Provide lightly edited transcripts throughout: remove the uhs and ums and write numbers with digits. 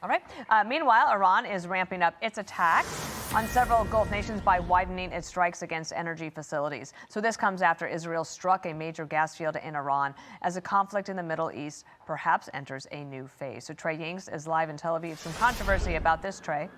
All right. Meanwhile, Iran is ramping up its attacks on several Gulf nations by widening its strikes against energy facilities. So this comes after Israel struck a major gas field in Iran as the conflict in the Middle East perhaps enters a new phase. So Trey Yingst is live in Tel Aviv. Some controversy about this, Trey.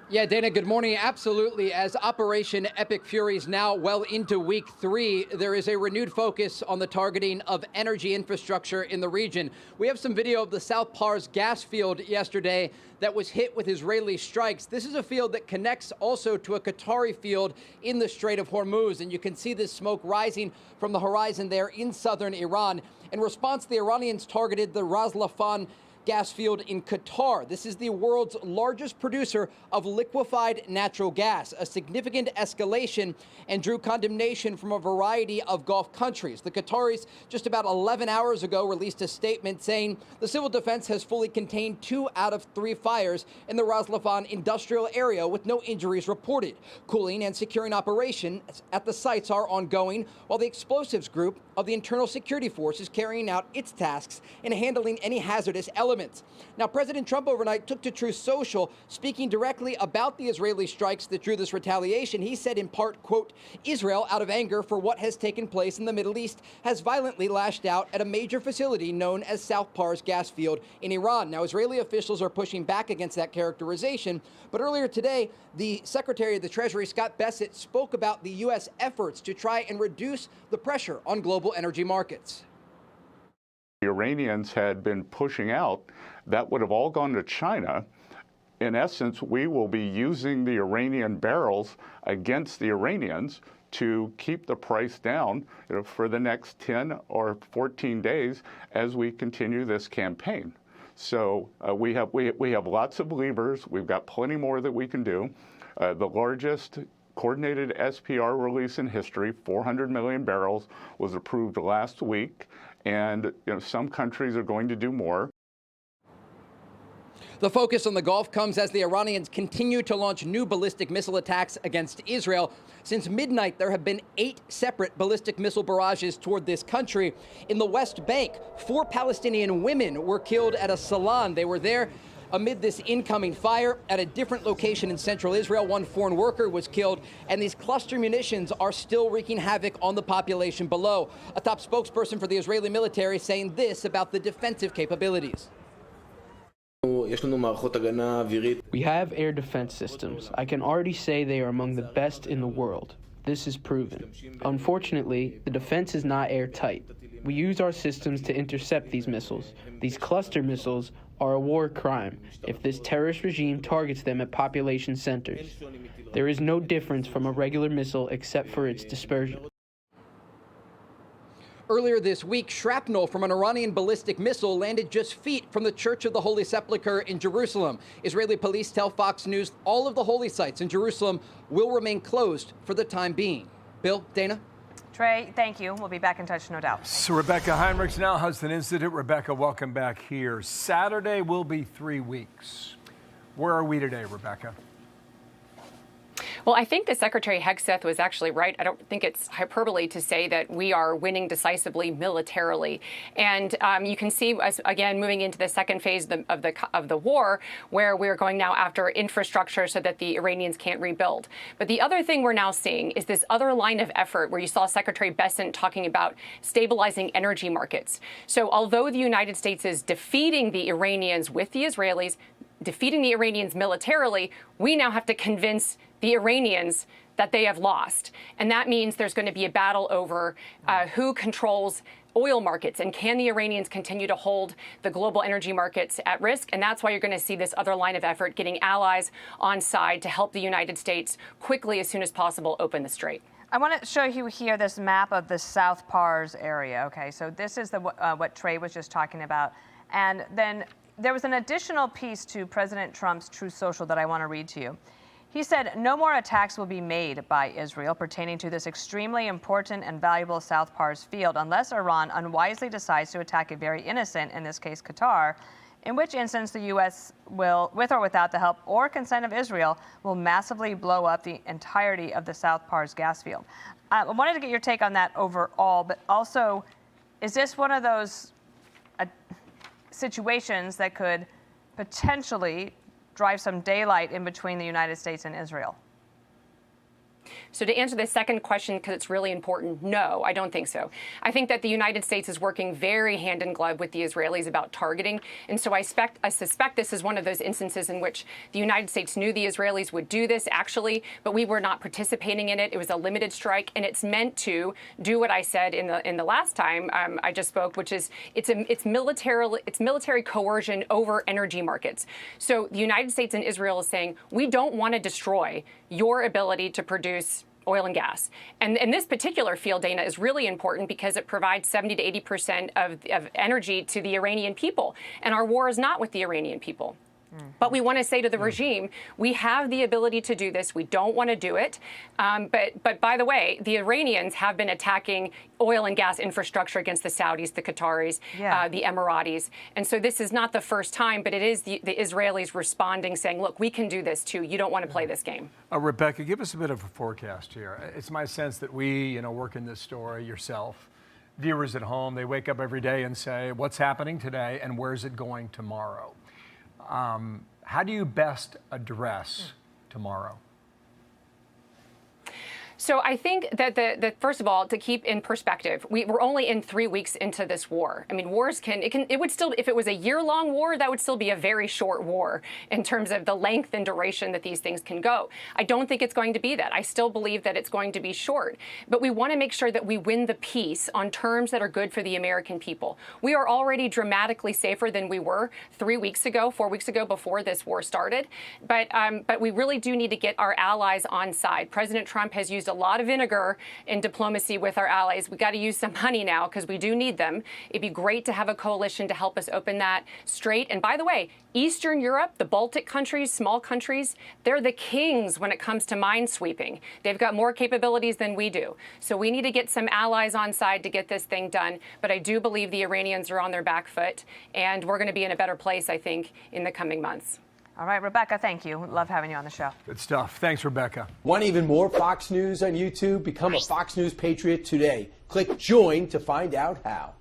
Yeah, Dana, good morning. Absolutely. As Operation Epic Fury is now well into week 3, there is a renewed focus on the targeting of energy infrastructure in the region. We have some video of the South Pars gas field yesterday that was hit with Israeli strikes. This is a field that connects also to a Qatari field in the Strait of Hormuz, and you can see this smoke rising from the horizon there in southern Iran. In response, the Iranians targeted the Ras Laffan gas field in Qatar. This is the world's largest producer of liquefied natural gas, a significant escalation, and drew condemnation from a variety of Gulf countries. The Qataris just about 11 hours ago released a statement saying the civil defense has fully contained 2 out of 3 fires in the Ras Laffan industrial area with no injuries reported. Cooling and securing operations at the sites are ongoing, while the explosives group of the Internal Security Force is carrying out its tasks in handling any hazardous elements. Now, President Trump overnight took to Truth Social, speaking directly about the Israeli strikes that drew this retaliation. He said in part, quote, Israel, out of anger for what has taken place in the Middle East, has violently lashed out at a major facility known as South Pars gas field in Iran. Now, Israeli officials are pushing back against that characterization. But earlier today, the Secretary of the Treasury, Scott Bessent, spoke about the U.S. efforts to try and reduce the pressure on global energy markets. The Iranians had been pushing out, that would have all gone to China. In essence, we will be using the Iranian barrels against the Iranians to keep the price down, for the next 10 or 14 days as we continue this campaign. So we have lots of levers. We've got plenty more that we can do. The largest coordinated SPR release in history, 400 million barrels, was approved last week, and some countries are going to do more. The focus on the Gulf comes as the Iranians continue to launch new ballistic missile attacks against Israel. Since midnight, there have been 8 separate ballistic missile barrages toward this country. In the West Bank, 4 Palestinian women were killed at a salon. They were there amid this incoming fire. At a different location in central Israel, 1 foreign worker was killed, and these cluster munitions are still wreaking havoc on the population below. A top spokesperson for the Israeli military saying this about the defensive capabilities. We have air defense systems. I can already say they are among the best in the world. This is proven. Unfortunately, the defense is not airtight. We use our systems to intercept these missiles. These cluster missiles are a war crime if this terrorist regime targets them at population centers. There is no difference from a regular missile except for its dispersion. Earlier this week, shrapnel from an Iranian ballistic missile landed just feet from the Church of the Holy Sepulchre in Jerusalem. Israeli police tell Fox News all of the holy sites in Jerusalem will remain closed for the time being. Bill, Dana? Trey, thank you. We'll be back in touch, no doubt. So Rebeccah Heinrichs now has an incident. Rebeccah, welcome back here. Saturday will be 3 weeks. Where are we today, Rebeccah? Well, I think that Secretary Hegseth was actually right. I don't think it's hyperbole to say that we are winning decisively militarily. And you can see, as, again, moving into the second phase of the war, where we're going now after infrastructure so that the Iranians can't rebuild. But the other thing we're now seeing is this other line of effort where you saw Secretary Bessent talking about stabilizing energy markets. So although the United States is defeating the Iranians with the Israelis, defeating the Iranians militarily, we now have to convince the Iranians that they have lost. And that means there's going to be a battle over who controls oil markets, and can the Iranians continue to hold the global energy markets at risk? And that's why you're going to see this other line of effort, getting allies on side to help the United States quickly, as soon as possible, open the strait. I want to show you here this map of the South Pars area. Okay, so this is the what Trey was just talking about. And then there was an additional piece to President Trump's Truth Social that I want to read to you. He said no more attacks will be made by Israel pertaining to this extremely important and valuable South Pars field unless Iran unwisely decides to attack a very innocent, in this case Qatar, in which instance the U.S. will, with or without the help or consent of Israel, will massively blow up the entirety of the South Pars gas field. I wanted to get your take on that overall, but also, is this one of those situations that could potentially drive some daylight in between the United States and Israel? So to answer the second question, because it's really important, no, I don't think so. I think that the United States is working very hand in glove with the Israelis about targeting. And so I suspect this is one of those instances in which the United States knew the Israelis would do this, actually, but we were not participating in it. It was a limited strike, and it's meant to do what I said in the last time I just spoke, which is it's military coercion over energy markets. So the United States and Israel is saying, we don't want to destroy your ability to produce oil and gas. And this particular field, Dana, is really important because it provides 70 to 80% of energy to the Iranian people. And our war is not with the Iranian people. But we want to say to the regime, we have the ability to do this. We don't want to do it. But by the way, the Iranians have been attacking oil and gas infrastructure against the Saudis, the Qataris, the Emiratis. And so this is not the first time, but it is the Israelis responding, saying, look, we can do this too. You don't want to play this game. Rebeccah, give us a bit of a forecast here. It's my sense that we, work in this story, yourself, viewers at home, they wake up every day and say, what's happening today and where's it going tomorrow? How do you best address tomorrow? So I think that first of all, to keep in perspective, we're only in 3 weeks into this war. I mean, wars it would still, if it was a year-long war, that would still be a very short war in terms of the length and duration that these things can go. I don't think it's going to be that. I still believe that it's going to be short. But we want to make sure that we win the peace on terms that are good for the American people. We are already dramatically safer than we were 4 weeks ago, before this war started. But we really do need to get our allies on side. President Trump has used a lot of vinegar in diplomacy with our allies. We got to use some honey now because we do need them. It'd be great to have a coalition to help us open that straight. And by the way, Eastern Europe, the Baltic countries, small countries, they're the kings when it comes to minesweeping. They've got more capabilities than we do. So we need to get some allies on side to get this thing done. But I do believe the Iranians are on their back foot, and we're going to be in a better place, I think, in the coming months. All right, Rebeccah, thank you. Love having you on the show. Good stuff. Thanks, Rebeccah. Want even more Fox News on YouTube? Become a Fox News Patriot today. Click join to find out how.